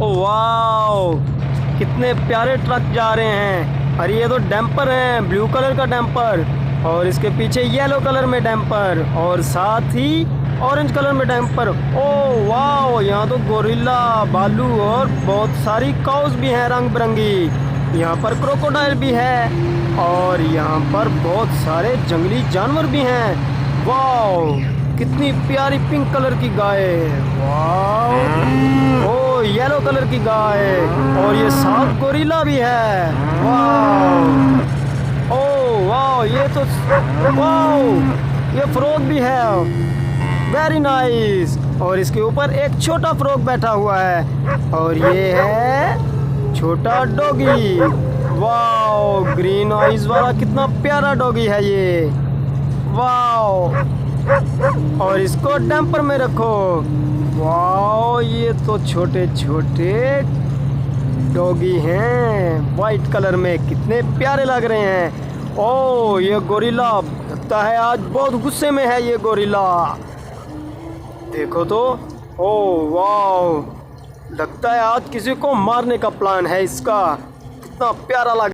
Oh wow, कितने प्यारे truck जा रहे हैं। और ये तो डैम्पर है, ब्लू कलर का डैम्पर, और इसके पीछे येलो कलर में डैम्पर, और साथ ही ऑरेंज कलर में डैम्पर। ओ वाओ, यहाँ तो गोरिल्ला, भालू और बहुत सारी काउस भी हैं रंग बिरंगी। यहाँ पर क्रोकोडाइल भी है और यहाँ पर बहुत सारे जंगली जानवर भी हैं। वाओ, कितनी प्यारी पिंक कलर की गाय है। वाओ, ओ येलो कलर की गाय, और ये साफ गोरिल्ला भी है। वाओ, ओ वाओ, ये तो वाओ, ये फ्रॉग भी है, वेरी नाइस। और इसके ऊपर एक छोटा फ्रॉग बैठा हुआ है, और ये है छोटा डॉगी। वाओ, ग्रीन आइज वाला कितना प्यारा डॉगी है ये। वाओ, और इसको डैम्पर में रखो। वाओ, ये तो छोटे छोटे डॉगी हैं, वाइट कलर में, कितने प्यारे लग रहे हैं। ओ, ये गोरिल्ला लगता है आज बहुत गुस्से में है ये गोरिल्ला। देखो तो, ओ वाओ, लगता है आज किसी को मारने का प्लान है इसका। कितना प्यारा लग